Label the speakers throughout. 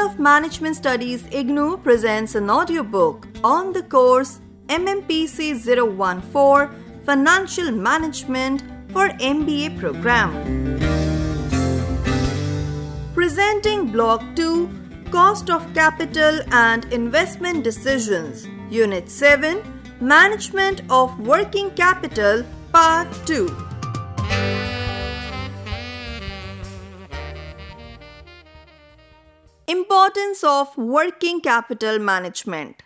Speaker 1: of Management Studies IGNOU presents an audiobook on the course MMPC 014 Financial Management for MBA program. Presenting Block 2 Cost of Capital and Investment Decisions, Unit 7 Management of Working Capital, Part 2. Importance of working capital management.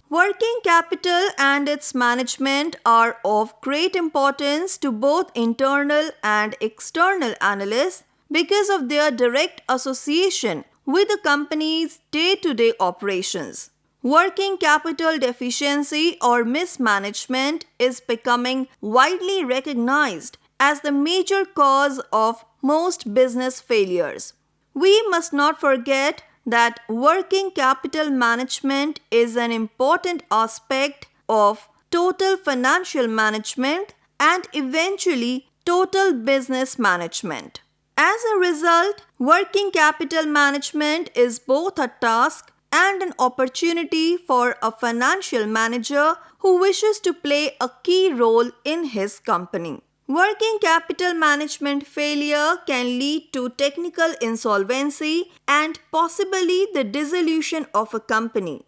Speaker 1: Working capital and its management are of great importance to both internal and external analysts because of their direct association with the company's day-to-day operations. Working capital deficiency or mismanagement is becoming widely recognized as the major cause of most business failures. We must not forget that working capital management is an important aspect of total financial management and eventually total business management. As a result, working capital management is both a task and an opportunity for a financial manager who wishes to play a key role in his company. Working capital management failure can lead to technical insolvency and possibly the dissolution of a company.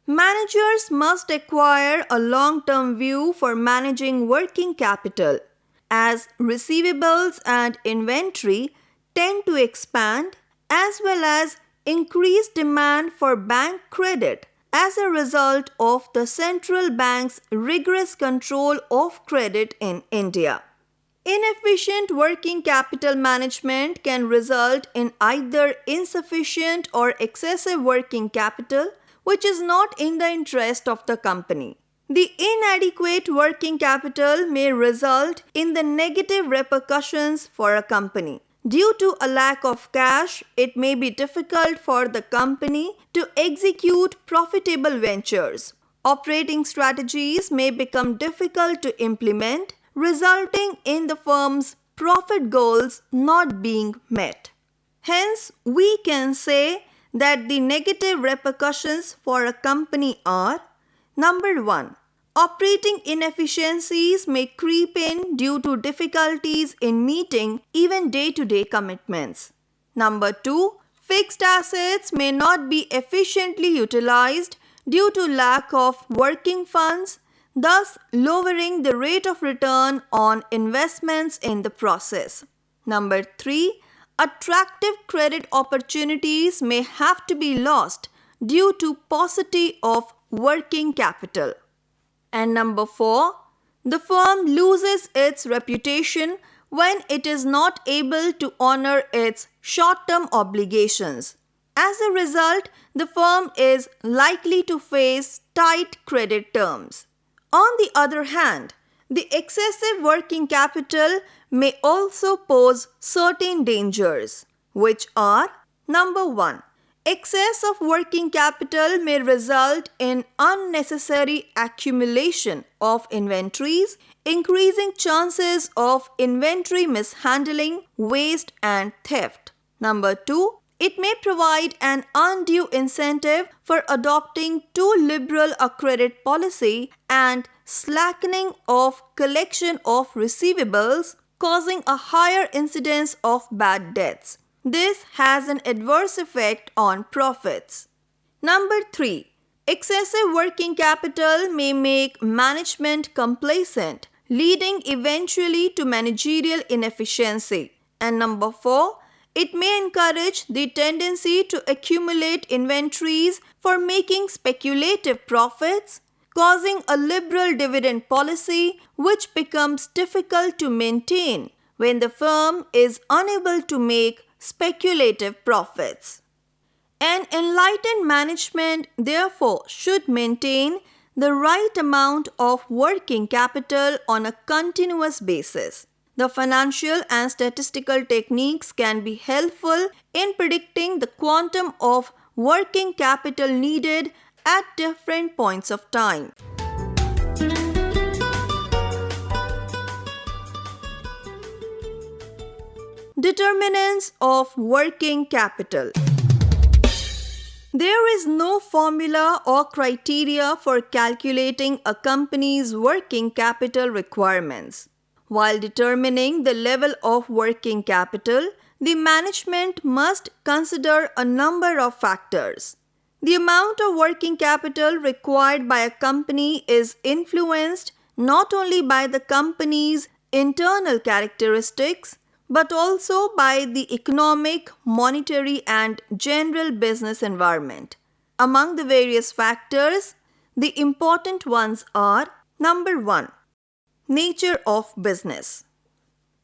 Speaker 1: Managers must acquire a long-term view for managing working capital, as receivables and inventory tend to expand, as well as increased demand for bank credit as a result of the central bank's rigorous control of credit in India. Inefficient working capital management can result in either insufficient or excessive working capital, which is not in the interest of the company. The inadequate working capital may result in the negative repercussions for a company. Due to a lack of cash, it may be difficult for the company to execute profitable ventures. Operating strategies may become difficult to implement, resulting in the firm's profit goals not being met. Hence, we can say that the negative repercussions for a company are: Number 1. Operating inefficiencies may creep in due to difficulties in meeting even day-to-day commitments. Number 2. Fixed assets may not be efficiently utilized due to lack of working funds, thus lowering the rate of return on investments in the process. Number 3. Attractive credit opportunities may have to be lost due to paucity of working capital. And number 4, the firm loses its reputation when it is not able to honor its short-term obligations. As a result, the firm is likely to face tight credit terms. On the other hand, the excessive working capital may also pose certain dangers, which are: Number 1. Excess of working capital may result in unnecessary accumulation of inventories, increasing chances of inventory mishandling, waste, and theft. Number 2. It may provide an undue incentive for adopting too liberal a credit policy and slackening of collection of receivables, causing a higher incidence of bad debts. This has an adverse effect on profits. Number 3. Excessive working capital may make management complacent, leading eventually to managerial inefficiency. And number 4. It may encourage the tendency to accumulate inventories for making speculative profits, causing a liberal dividend policy which becomes difficult to maintain when the firm is unable to make speculative profits. An enlightened management, therefore, should maintain the right amount of working capital on a continuous basis. The financial and statistical techniques can be helpful in predicting the quantum of working capital needed at different points of time. Determinants of working capital. There is no formula or criteria for calculating a company's working capital requirements. While determining the level of working capital, the management must consider a number of factors. The amount of working capital required by a company is influenced not only by the company's internal characteristics, but also by the economic, monetary, and general business environment. Among the various factors, the important ones are: number 1. Nature of business.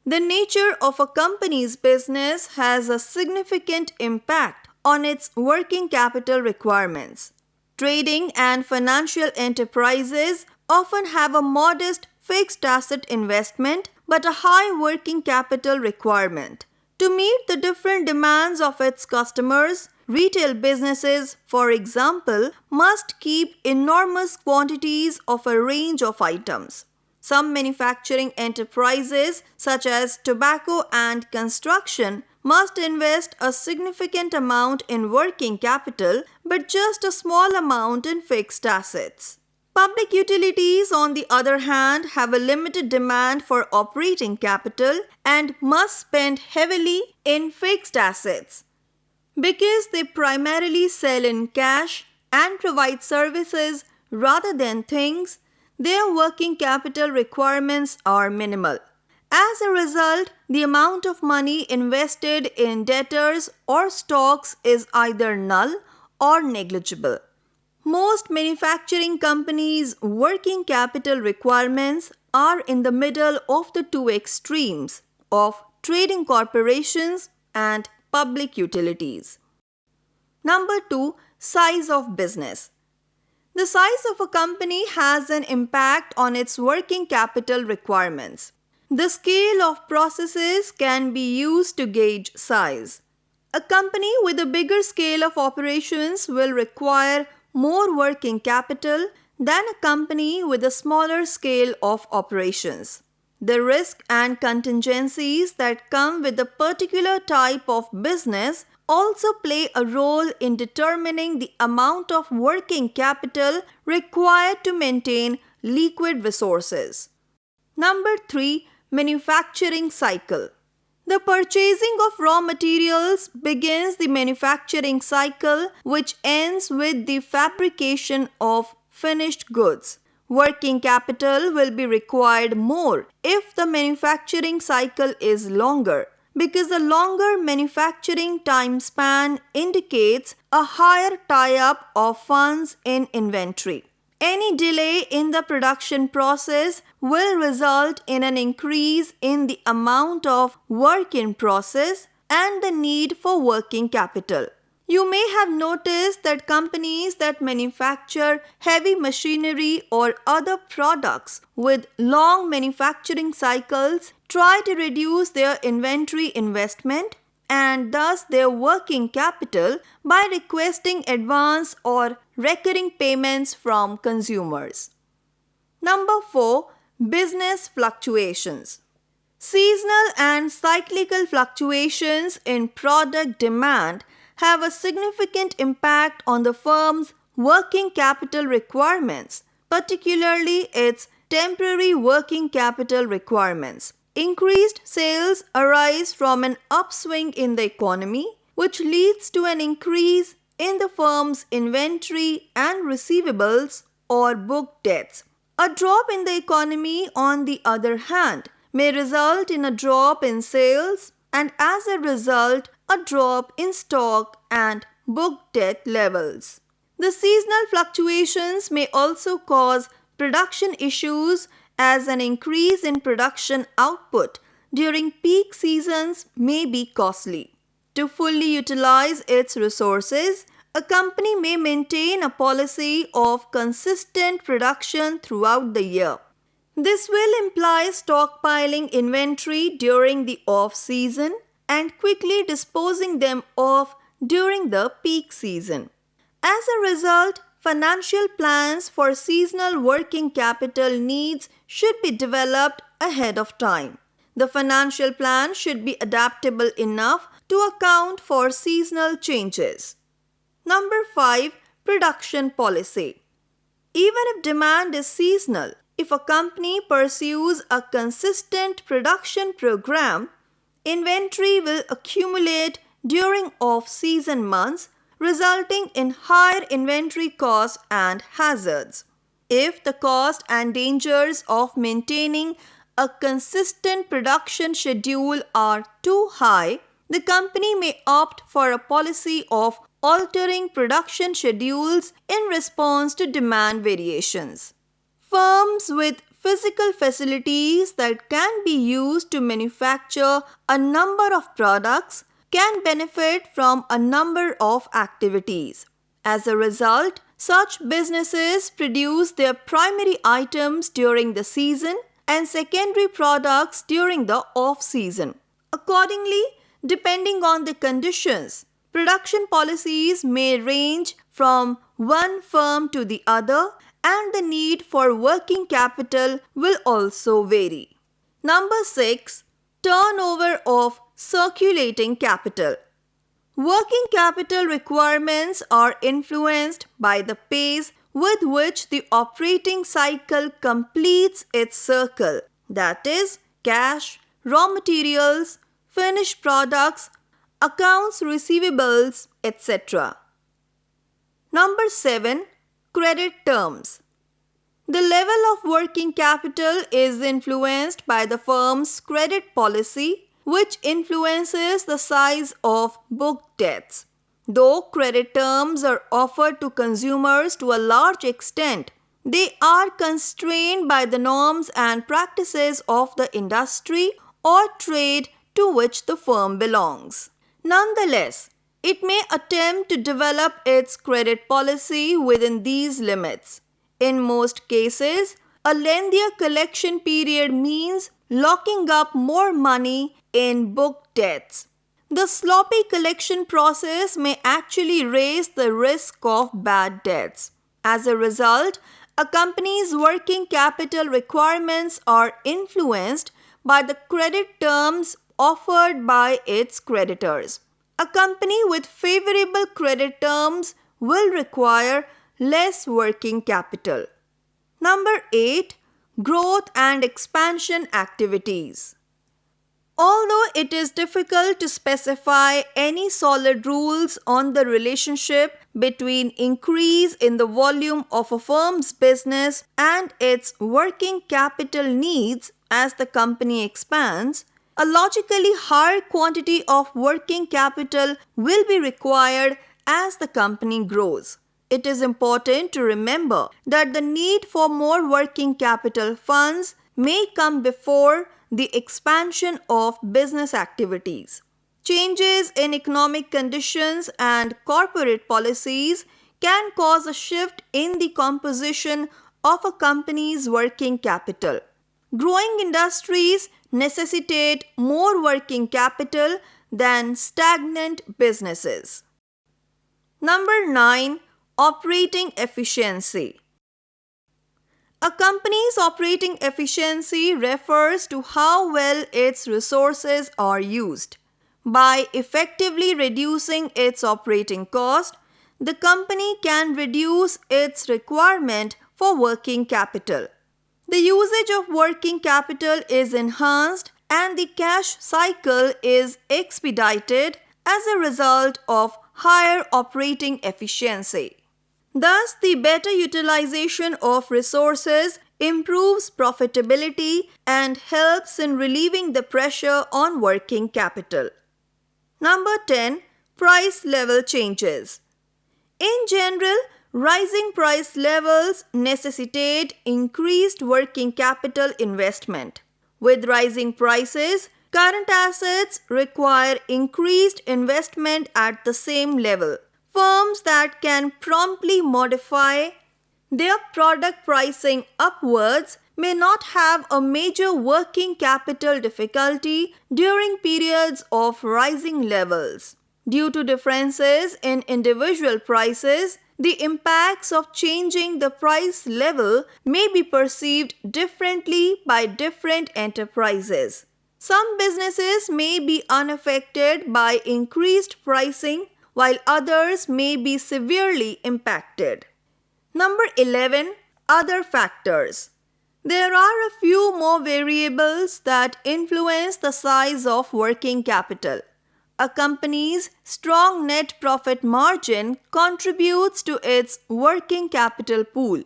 Speaker 1: The nature of a company's business has a significant impact on its working capital requirements. Trading and financial enterprises often have a modest fixed asset investment but a high working capital requirement. To meet the different demands of its customers, retail businesses, for example, must keep enormous quantities of a range of items. Some manufacturing enterprises, such as tobacco and construction, must invest a significant amount in working capital but just a small amount in fixed assets. Public utilities, on the other hand, have a limited demand for operating capital and must spend heavily in fixed assets. Because they primarily sell in cash and provide services rather than things, their working capital requirements are minimal. As a result, the amount of money invested in debtors or stocks is either null or negligible. Most manufacturing companies' working capital requirements are in the middle of the two extremes of trading corporations and public utilities. Number 2. Size of business. The size of a company has an impact on its working capital requirements. The scale of processes can be used to gauge size. A company with a bigger scale of operations will require more working capital than a company with a smaller scale of operations. The risk and contingencies that come with a particular type of business also play a role in determining the amount of working capital required to maintain liquid resources. Number 3. Manufacturing cycle. The purchasing of raw materials begins the manufacturing cycle, which ends with the fabrication of finished goods. Working capital will be required more if the manufacturing cycle is longer, because a longer manufacturing time span indicates a higher tie-up of funds in inventory. Any delay in the production process will result in an increase in the amount of work in process and the need for working capital. You may have noticed that companies that manufacture heavy machinery or other products with long manufacturing cycles try to reduce their inventory investment and thus their working capital by requesting advance or recurring payments from consumers. Number 4. Business fluctuations. Seasonal and cyclical fluctuations in product demand have a significant impact on the firm's working capital requirements, particularly its temporary working capital requirements. Increased sales arise from an upswing in the economy, which leads to an increase in the firm's inventory and receivables or book debts. A drop in the economy, on the other hand, may result in a drop in sales and as a result, a drop in stock and book debt levels. The seasonal fluctuations may also cause production issues, as an increase in production output during peak seasons may be costly. To fully utilize its resources, a company may maintain a policy of consistent production throughout the year. This will imply stockpiling inventory during the off-season and quickly disposing them off during the peak season. As a result, financial plans for seasonal working capital needs should be developed ahead of time. The financial plan should be adaptable enough to account for seasonal changes. Number 5. Production policy. Even if demand is seasonal, if a company pursues a consistent production program, inventory will accumulate during off-season months, resulting in higher inventory costs and hazards. If the cost and dangers of maintaining a consistent production schedule are too high, the company may opt for a policy of altering production schedules in response to demand variations. Firms with physical facilities that can be used to manufacture a number of products can benefit from a number of activities. As a result, such businesses produce their primary items during the season and secondary products during the off-season. Accordingly, depending on the conditions, production policies may range from one firm to the other, and the need for working capital will also vary. Number 6. Turnover of circulating capital. Working capital requirements are influenced by the pace with which the operating cycle completes its circle, that is, cash, raw materials, finished products, accounts receivables, etc. Number 7. Credit terms. The level of working capital is influenced by the firm's credit policy, which influences the size of book debts. Though credit terms are offered to consumers to a large extent, they are constrained by the norms and practices of the industry or trade to which the firm belongs. Nonetheless, it may attempt to develop its credit policy within these limits. In most cases, a lengthier collection period means locking up more money in book debts. The sloppy collection process may actually raise the risk of bad debts. As a result, a company's working capital requirements are influenced by the credit terms offered by its creditors. A company with favorable credit terms will require less working capital. Number 8. Growth and expansion activities. Although it is difficult to specify any solid rules on the relationship between increase in the volume of a firm's business and its working capital needs as the company expands, a logically higher quantity of working capital will be required as the company grows. It is important to remember that the need for more working capital funds may come before the expansion of business activities. Changes in economic conditions and corporate policies can cause a shift in the composition of a company's working capital. Growing industries necessitate more working capital than stagnant businesses. Number 9. Operating efficiency. A company's operating efficiency refers to how well its resources are used. By effectively reducing its operating cost, the company can reduce its requirement for working capital. The usage of working capital is enhanced and the cash cycle is expedited as a result of higher operating efficiency. Thus, the better utilization of resources improves profitability and helps in relieving the pressure on working capital. Number 10. Price level changes. In general, rising price levels necessitate increased working capital investment. With rising prices, current assets require increased investment at the same level. Firms that can promptly modify their product pricing upwards may not have a major working capital difficulty during periods of rising levels. Due to differences in individual prices, the impacts of changing the price level may be perceived differently by different enterprises. Some businesses may be unaffected by increased pricing, while others may be severely impacted. Number 11. Other factors. There are a few more variables that influence the size of working capital. A company's strong net profit margin contributes to its working capital pool.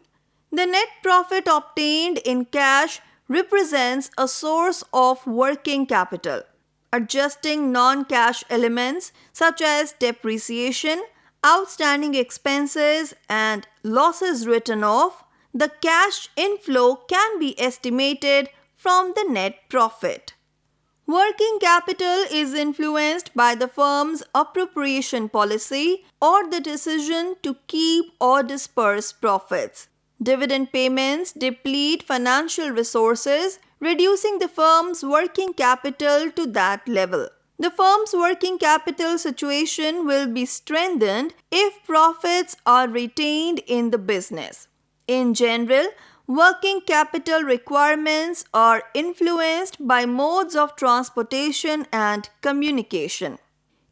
Speaker 1: The net profit obtained in cash represents a source of working capital. Adjusting non-cash elements such as depreciation, outstanding expenses, and losses written off, the cash inflow can be estimated from the net profit. Working capital is influenced by the firm's appropriation policy or the decision to keep or disperse profits. Dividend payments deplete financial resources, reducing the firm's working capital to that level. The firm's working capital situation will be strengthened if profits are retained in the business. In general, working capital requirements are influenced by modes of transportation and communication.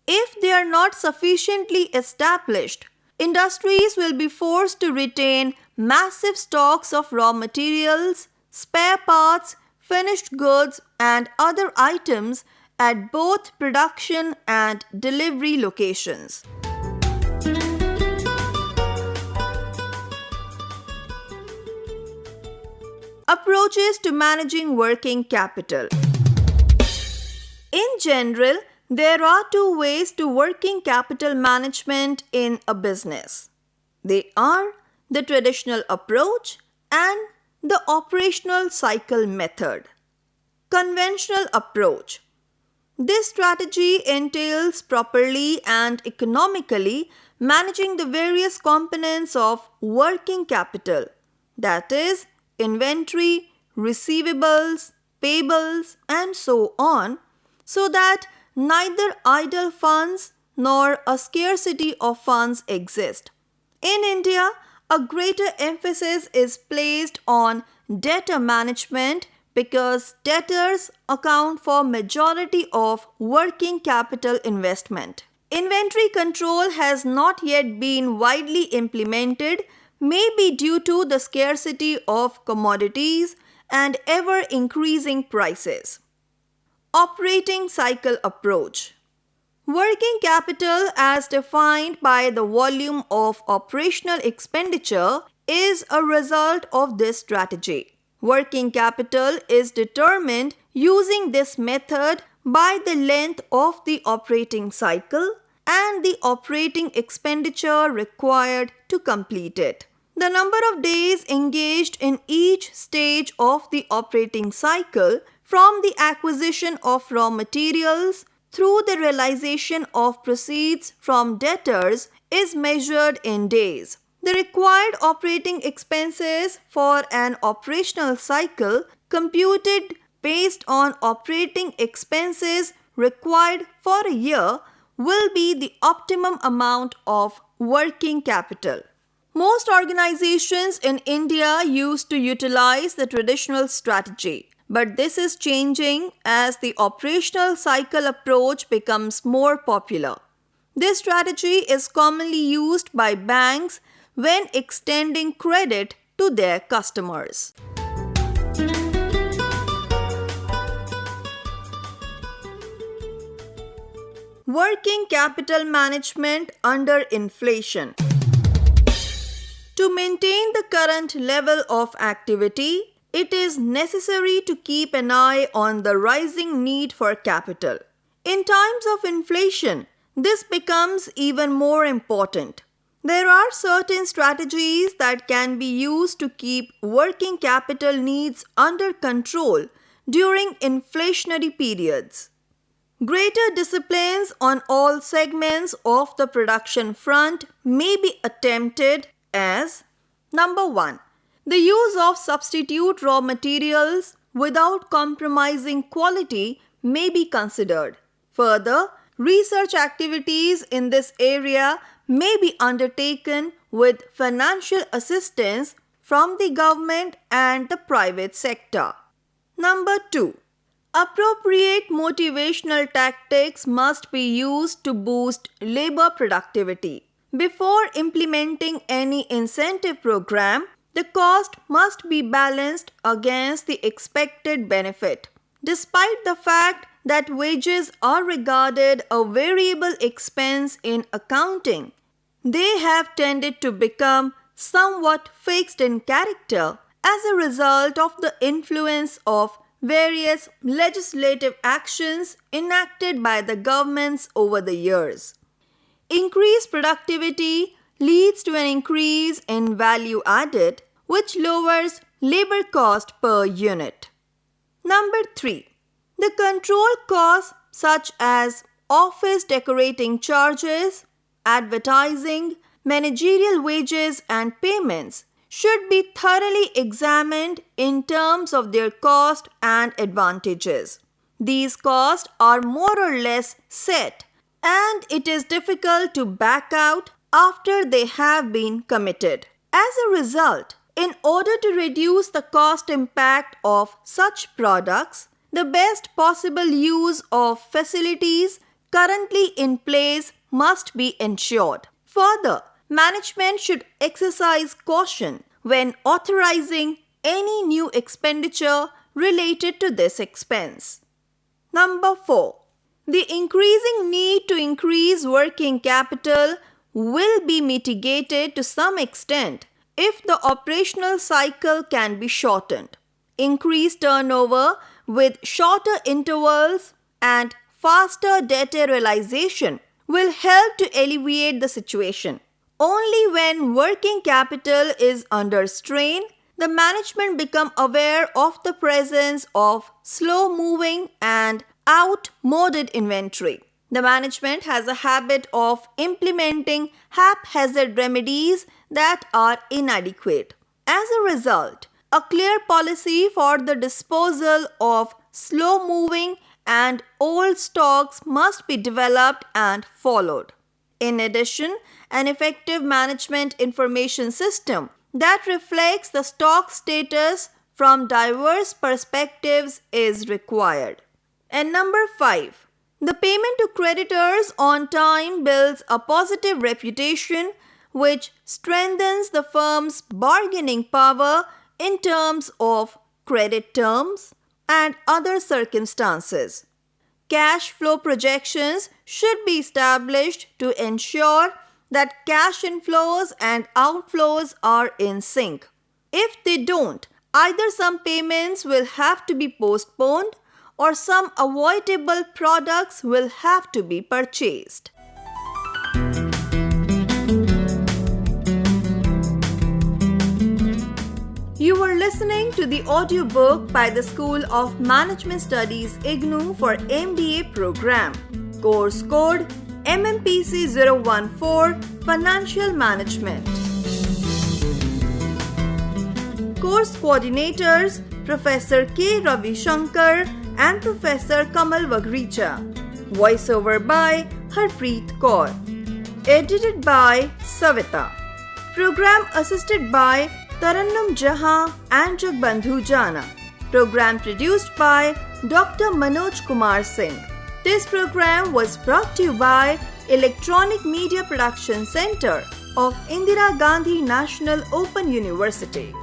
Speaker 1: If they are not sufficiently established, industries will be forced to retain massive stocks of raw materials, spare parts, finished goods, and other items at both production and delivery locations. Approaches to managing working capital. In general, there are two ways to working capital management in a business. They are the traditional approach and the operational cycle method. Conventional approach. This strategy entails properly and economically managing the various components of working capital, that is, inventory, receivables, payables, and so on, so that neither idle funds nor a scarcity of funds exist. In India, a greater emphasis is placed on debtor management because debtors account for majority of working capital investment. Inventory control has not yet been widely implemented, maybe due to the scarcity of commodities and ever-increasing prices. Operating cycle approach. Working capital as defined by the volume of operational expenditure is a result of this strategy. Working capital is determined using this method by the length of the operating cycle and the operating expenditure required to complete it. The number of days engaged in each stage of the operating cycle, from the acquisition of raw materials through the realization of proceeds from debtors, is measured in days. The required operating expenses for an operational cycle computed based on operating expenses required for a year will be the optimum amount of working capital. Most organizations in India used to utilize the traditional strategy, but this is changing as the operational cycle approach becomes more popular. This strategy is commonly used by banks when extending credit to their customers. Working capital management under inflation. To maintain the current level of activity, it is necessary to keep an eye on the rising need for capital. In times of inflation, this becomes even more important. There are certain strategies that can be used to keep working capital needs under control during inflationary periods. Greater disciplines on all segments of the production front may be attempted as: Number 1. The use of substitute raw materials without compromising quality may be considered. Further, research activities in this area may be undertaken with financial assistance from the government and the private sector. Number 2. Appropriate motivational tactics must be used to boost labor productivity. Before implementing any incentive program, the cost must be balanced against the expected benefit. Despite the fact that wages are regarded a variable expense in accounting, they have tended to become somewhat fixed in character as a result of the influence of various legislative actions enacted by the governments over the years. Increased productivity leads to an increase in value added, which lowers labor cost per unit. Number 3. The control costs such as office decorating charges, advertising, managerial wages and payments should be thoroughly examined in terms of their cost and advantages. These costs are more or less set, and it is difficult to back out after they have been committed. As a result, in order to reduce the cost impact of such products, the best possible use of facilities currently in place must be ensured. Further, management should exercise caution when authorizing any new expenditure related to this expense. Number 4. The increasing need to increase working capital will be mitigated to some extent if the operational cycle can be shortened. Increased turnover with shorter intervals and faster debtor realization will help to alleviate the situation. Only when working capital is under strain, the management become aware of the presence of slow-moving and outmoded inventory. The management has a habit of implementing haphazard remedies that are inadequate. As a result, a clear policy for the disposal of slow-moving and old stocks must be developed and followed. In addition, an effective management information system that reflects the stock status from diverse perspectives is required. And number 5. The payment to creditors on time builds a positive reputation which strengthens the firm's bargaining power in terms of credit terms and other circumstances. Cash flow projections should be established to ensure that cash inflows and outflows are in sync. If they don't, either some payments will have to be postponed or some avoidable products will have to be purchased. You were listening to the audiobook by the School of Management Studies IGNOU for MBA program. Course code MMPC 014 Financial Management. Course coordinators Professor K. Ravi Shankar and Professor Kamal Wagricha. Voiceover by Harpreet Kaur. Edited by Savita. Program assisted by Tarannum Jahan and Jagbandhu Jana. Program produced by Dr. Manoj Kumar Singh. This program was brought to you by Electronic Media Production Center of Indira Gandhi National Open University.